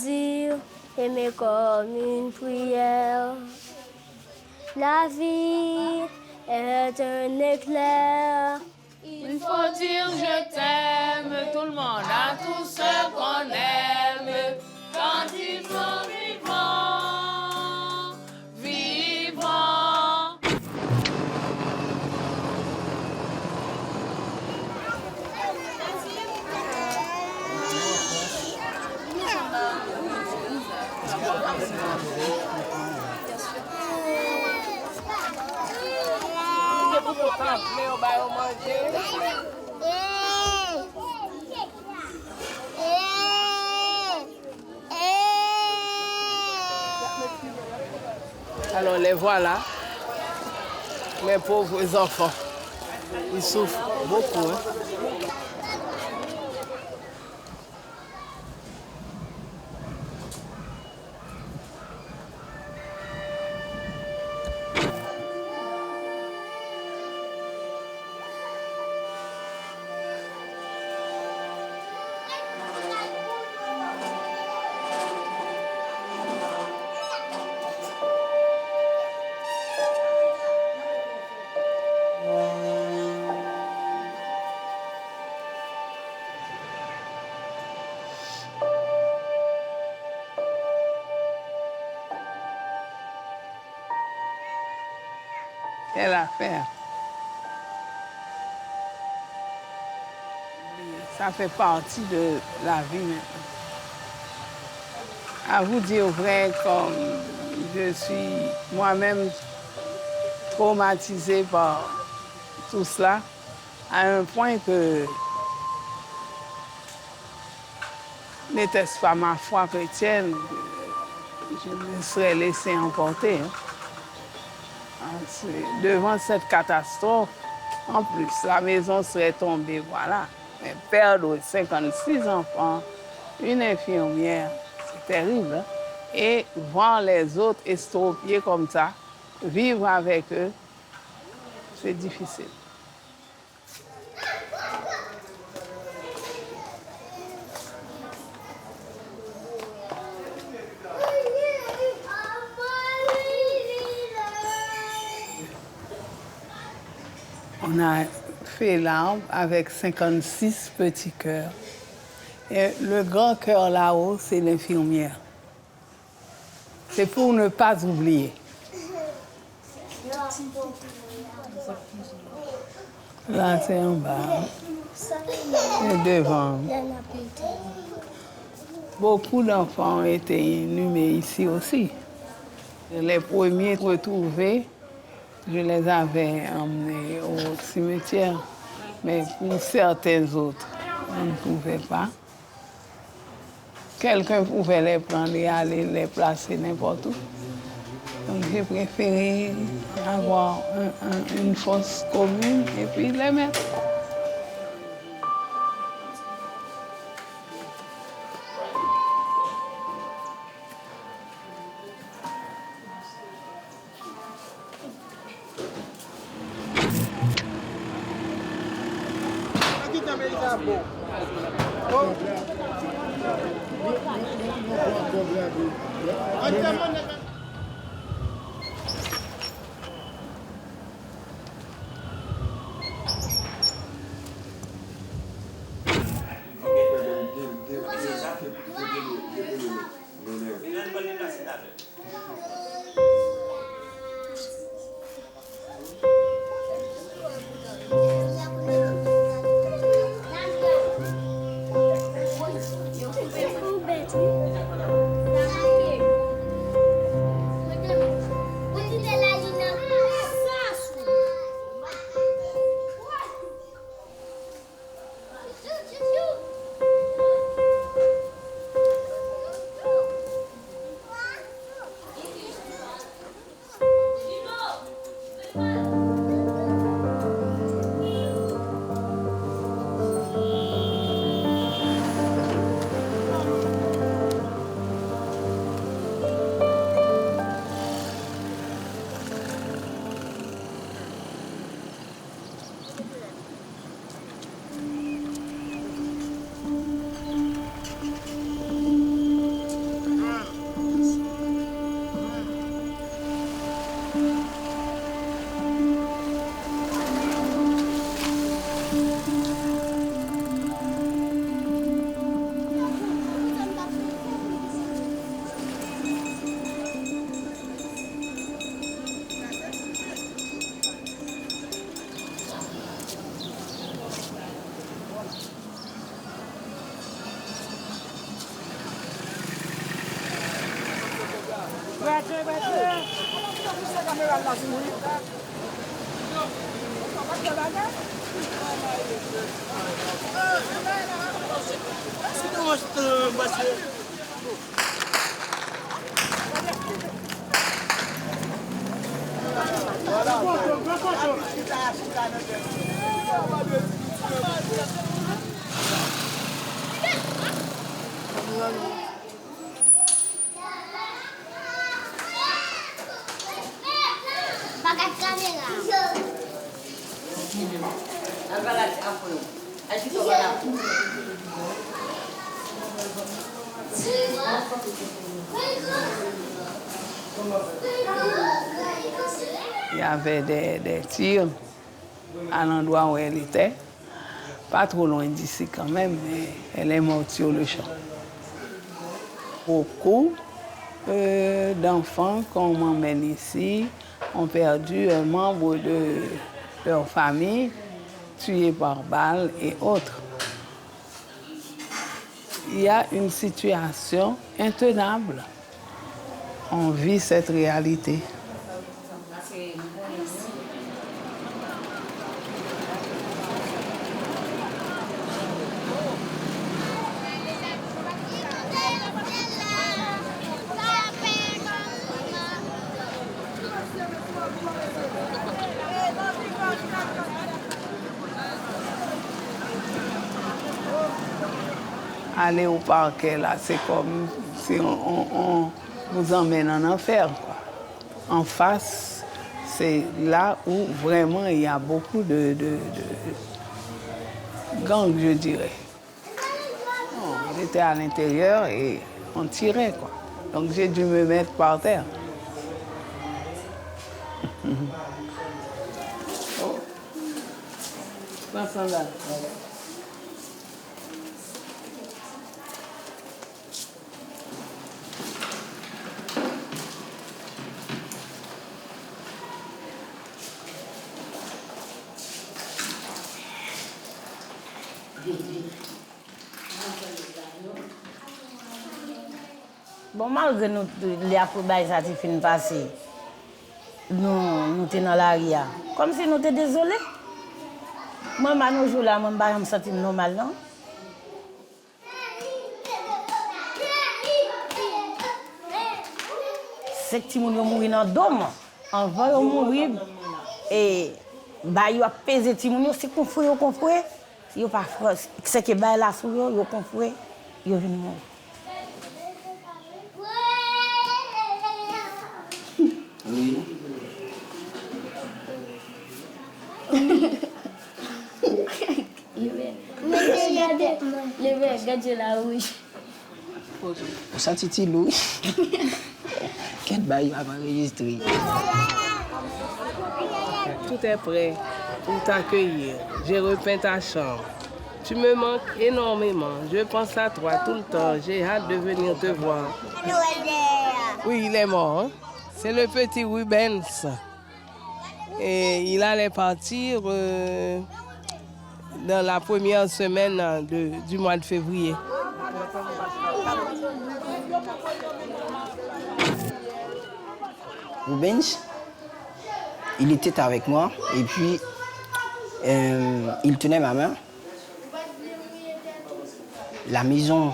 dire, aimer comme une prière. La vie est un éclair. Il faut dire je t'aime, tout le monde, à tous ceux qu'on aime, quand ils sont vivants, vivants. Alors les voilà, mes pauvres enfants. Ils souffrent beaucoup. Hein. Quelle affaire. Ça fait partie de la vie maintenant. À vous dire vrai, comme je suis moi-même traumatisée par tout cela, à un point que n'était-ce pas ma foi chrétienne, je me serais laissée emporter. Hein. Devant cette catastrophe, en plus, la maison serait tombée, voilà. Mais perdre 56 enfants, une infirmière, c'est terrible. Hein? Et voir les autres estropiés comme ça, vivre avec eux, c'est difficile. On a fait l'arbre avec 56 petits cœurs. Et le grand cœur là-haut, c'est l'infirmière. C'est pour ne pas oublier. Là, c'est en bas. Et devant. Beaucoup d'enfants ont été inhumés ici aussi. Les premiers retrouvés, je les avais emmenés au cimetière. Mais pour certains autres, on ne pouvait pas. Quelqu'un pouvait les prendre et aller les placer n'importe où. Donc j'ai préféré avoir une fosse commune et puis les mettre. Il y avait des tirs à l'endroit où elle était. Pas trop loin d'ici quand même, mais elle est morte sur le champ. Beaucoup d'enfants qu'on m'emmène ici ont perdu un membre de leur famille, tué par balle et autres. Il y a une situation intenable. On vit cette réalité. Aller au parquet, là, c'est comme si on nous emmène en enfer, quoi. En face, c'est là où vraiment il y a beaucoup de gangs, je dirais. On était à l'intérieur et on tirait, quoi. Donc j'ai dû me mettre par terre. Oh. Pas ça là. Bon, malgré nous, les approbations ça qui fin passé, nous sommes dans la ria. Comme si nous étions désolés. Moi, nos jours là, je me sens normal, non? C'est que nous mourons dans le dôme. On va mourir et ils ont pesé Timoun, c'est qu'on fait, ils ont pas fait. C'est que là sur eux, ils ont confoué, ils ont venu mourir. Oui. Regardez la rouge. Vous sentez Louis? Quel bail va enregistrer? Tout est prêt pour t'accueillir. J'ai repeint ta chambre. Tu me manques énormément. Je pense à toi tout le temps. J'ai hâte de venir te voir. Oui, il est mort. Hein? C'est le petit Rubens. Et il allait partir dans la première semaine du mois de février. Rubens, il était avec moi et puis il tenait ma main. La maison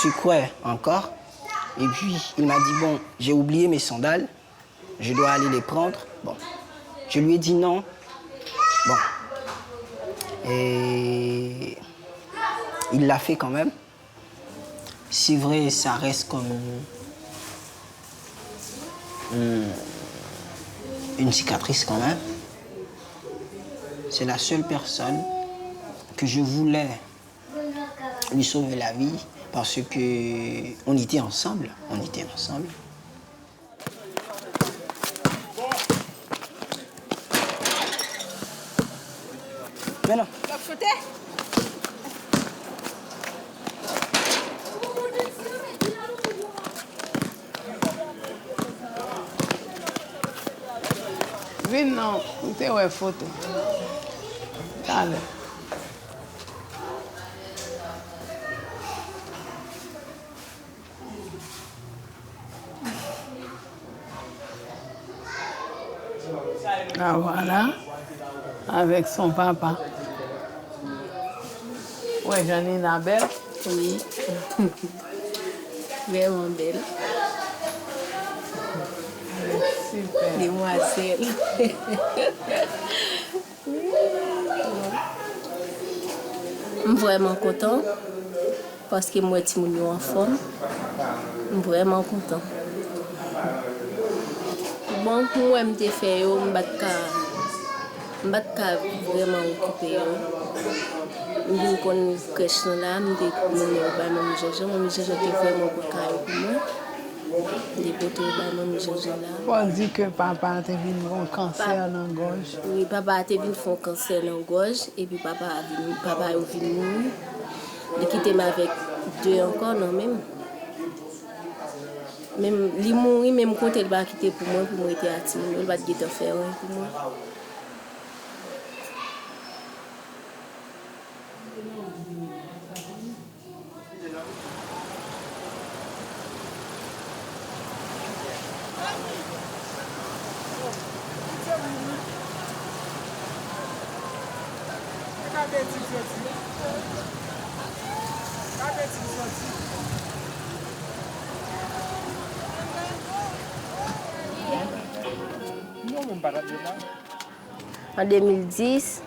secouait encore et puis il m'a dit bon, j'ai oublié mes sandales, je dois aller les prendre. Bon, je lui ai dit non. Bon, et il l'a fait quand même. C'est vrai, ça reste comme une cicatrice quand même. C'est la seule personne que je voulais lui sauver la vie parce que on était ensemble. Maintenant. Vin non, vous avez une photo. Allez. Ah, voilà, avec son papa. Ouais, Janine belle. Oui. Vraiment belle. Super. Demoiselle. Je suis vraiment content parce que moi, je suis en forme. Je suis vraiment content. Bon, moi, je fais vraiment occupé. Je connais crèche là, je suis vraiment On dit que papa a eu un cancer dans la gorge. Oui, papa a eu un cancer dans la gorge et puis papa est venu mourir. Il a quitté avec 2 encore, non même. Même il mourit, même quand il va quitter pour moi être à il va te faire pour moi. En 2010,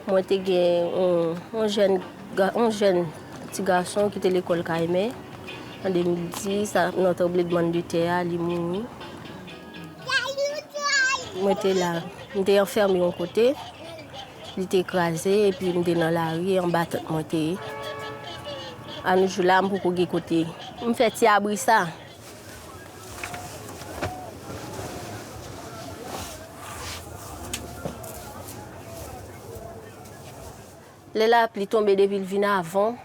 moi j'ai un jeune petit garçon qui était à l'école Caïmé. En 2010, notre obligement de terre, il est mort. Moi j'étais là, j'étais enfermé d'un côté, il était écrasé et puis j'étais dans la rue en bas de moi. À nous jouer là pour qu'on côté. Je fais petit abri ça. La pluie tombe depuis le vin avant,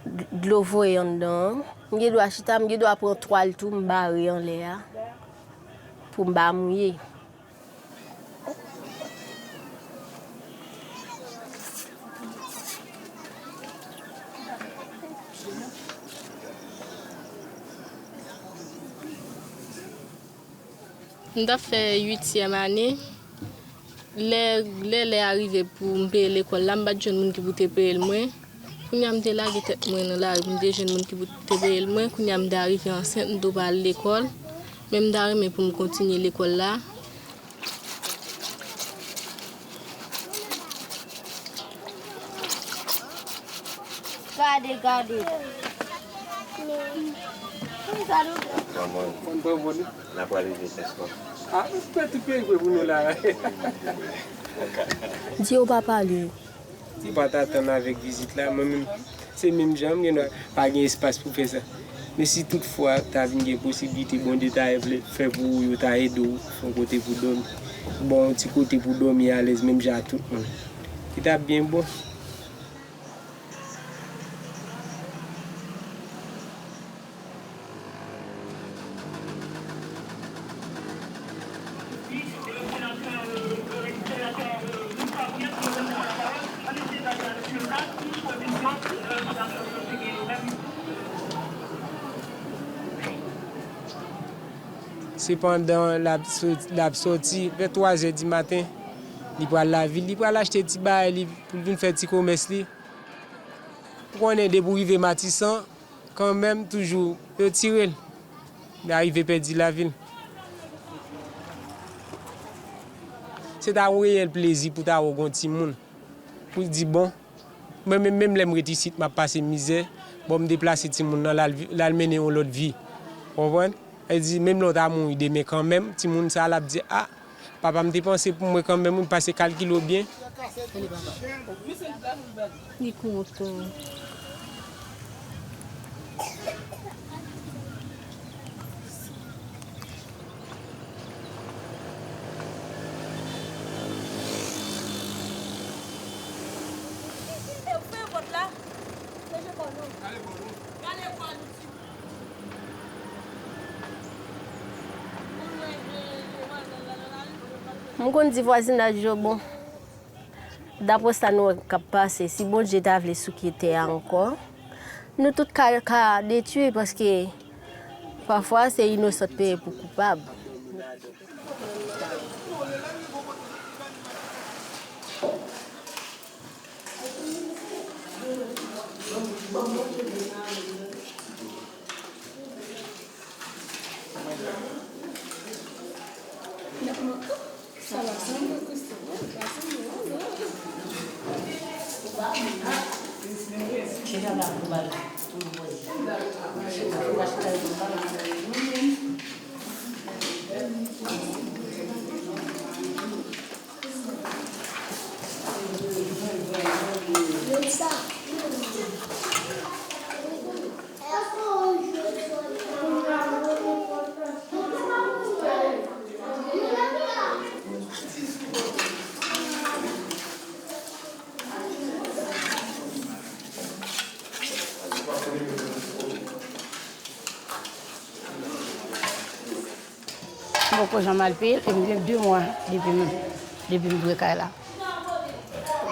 de l'eau voyait en dedans. Je dois acheter, je dois prendre 3 tours, me barrer en l'air pour me mouiller. J'ai fait 8e année. Les arrivé pour me payer l'école, là, je suis qui vous payer le moins. Quand je suis là, je suis jeune qui vous payer le moins. Quand je suis arrivé enceinte, je dois aller à l'école. Même d'arriver pour me continuer l'école là. Regardez. Dis au papa lui. Si pas t'attendre avec visite là, moi-même, c'est même jambe, il n'y a pas d'espace pour faire ça. Mais si toutefois tu as une possibilité, bon détail, faire pour vous, tu as aidé, un côté pour dormir. Bon, un petit côté pour dormir à l'aise, même j'ai tout le monde. C'est bien bon. C'est pendant la sortie, vers 3h du matin, il va à la ville, il va acheter des petits bails pour venir faire petit commerce. Pour qu'on ait des bourrivés matissants, quand même, toujours, il tire. Il arrive à perdre la ville. C'est un réel plaisir pour avoir un petit monde. Pour dire, bon, même les ici, je passe misère, bon, me déplacer petit monde dans l'amener dans l'autre vie. Vous comprenez? Elle dit, même l'autre a mouru, mais quand même, tout le monde a dit, ah, papa me dépense pour moi quand même, je passe 4 kilos bien. Il est content. Je dis voisinage bon. D'après ça nous cap passer si bon Dieu t'a voulu souquer encore. Nous tout cas détruire parce que parfois c'est innocent payer pour coupable. Beaucoup j'en mal payé et me 2 mois depuis me brecaille là.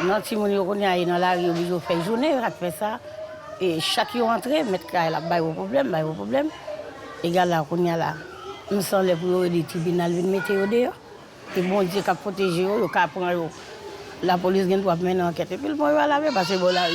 Non si mon yo connait aller dans la rue obligé faire journée à faire ça et chaque jour rentrer mettre caille là bail au problème égal là connait là me semble pour des tribunal venir mettre au dehors et bon Dieu qu'a protéger yo qu'a prendre la police vient doit mener enquête et puis le bon yo laver parce que bon la rue.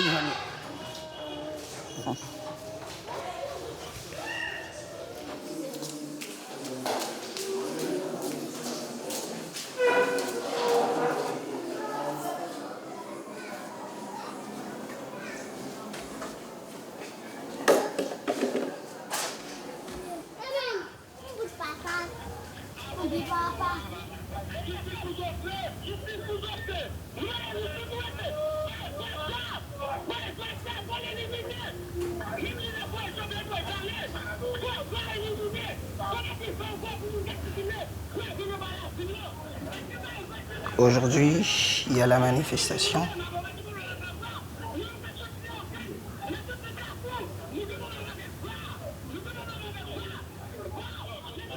Aujourd'hui, il y a la manifestation.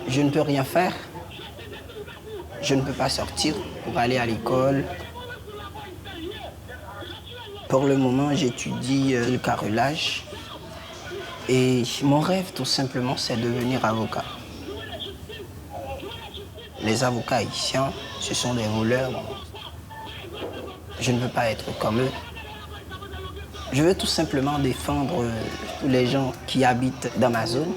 Je ne peux rien faire. Je ne peux pas sortir pour aller à l'école. Pour le moment, j'étudie le carrelage. Et mon rêve, tout simplement, c'est de devenir avocat. Les avocats haïtiens, ce sont des voleurs. Je ne veux pas être comme eux. Je veux tout simplement défendre tous les gens qui habitent dans ma zone.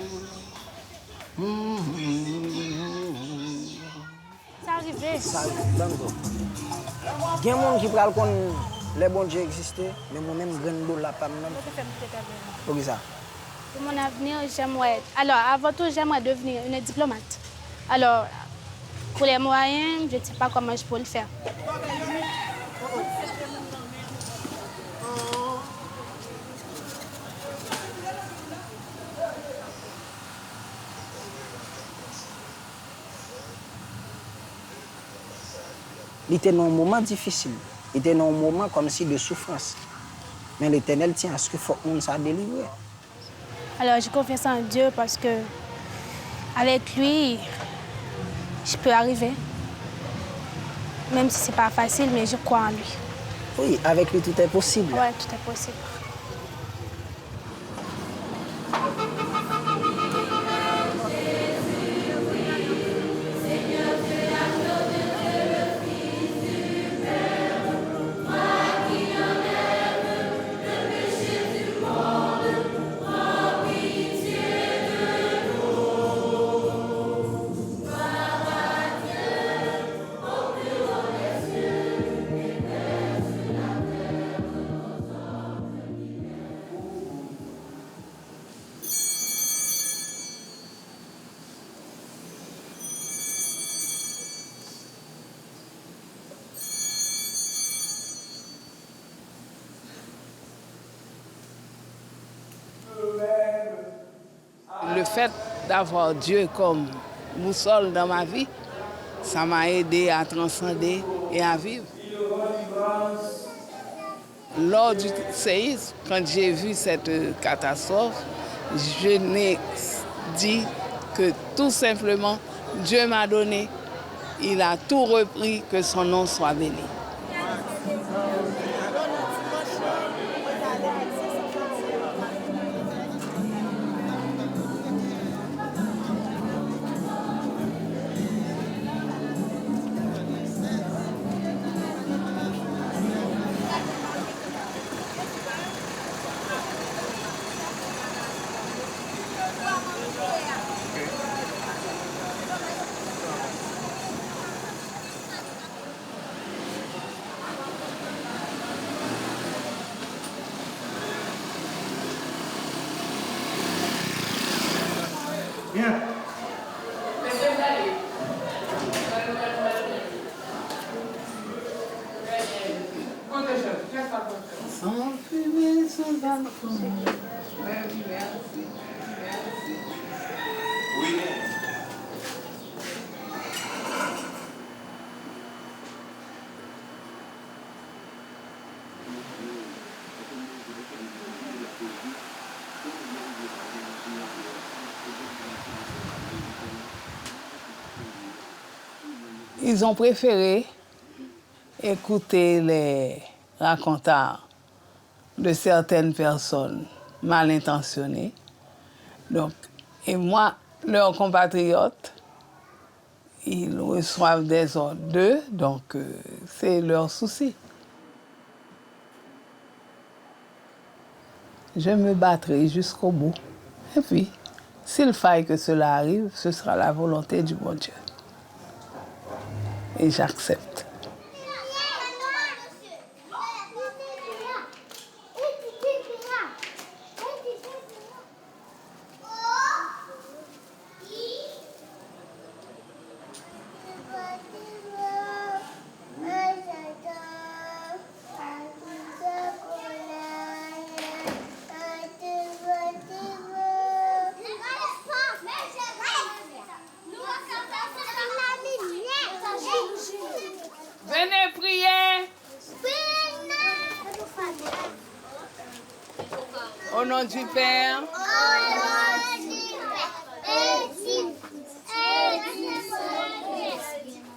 C'est arrivé. Ça arrive, Dango. Il y a des gens qui parlent que les bons dieux existaient, mais moi-même, je ne sais pas. Pour ça. Pour mon avenir, j'aimerais... Alors, avant tout, j'aimerais devenir une diplomate. Alors, pour les moyens, je ne sais pas comment je peux le faire. Il était dans un moment difficile. Il était dans un moment comme si de souffrance. Mais l'Éternel tient à ce que faut qu'on soit délivré. Alors, j'ai confiance en Dieu parce que avec lui, je peux arriver. Même si ce n'est pas facile, mais je crois en lui. Oui, avec lui, tout est possible. Oui, tout est possible. Le fait d'avoir Dieu comme boussole dans ma vie, ça m'a aidé à transcender et à vivre. Lors du séisme, quand j'ai vu cette catastrophe, je n'ai dit que tout simplement, Dieu m'a donné, il a tout repris, que son nom soit béni. Viens. Sans fumer, sans balcon. Merci, merci. Oui. Ils ont préféré écouter les racontars de certaines personnes mal intentionnées. Donc, et moi, leurs compatriotes, ils reçoivent des ordres d'eux, donc c'est leur souci. Je me battrai jusqu'au bout. Et puis, s'il faille que cela arrive, ce sera la volonté du bon Dieu. Et j'accepte. Venez prier. Au nom du Père.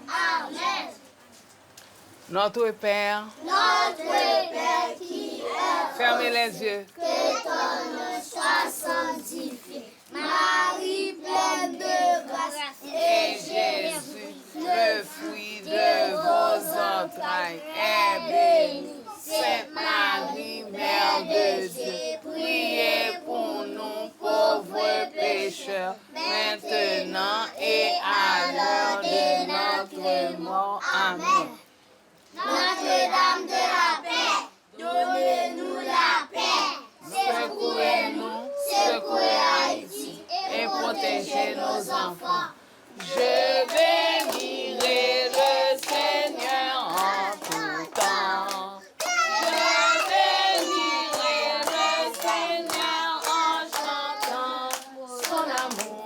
Amen. Notre Père. Qui Fermez les yeux. que ton nom soit sanctifié. Marie pleine de grâce. Et Jésus, le fruit de vos entrailles, est béni. Sainte Marie, Mère de Dieu, priez pour nous pauvres pécheurs, maintenant et à l'heure de notre mort. Amen. Notre-Dame de la paix, donnez-nous la paix. Secouez-nous, secouez Haïti et protégez nos enfants. Je bénirai le Seigneur en tout temps. Je bénirai le Seigneur en chantant son amour.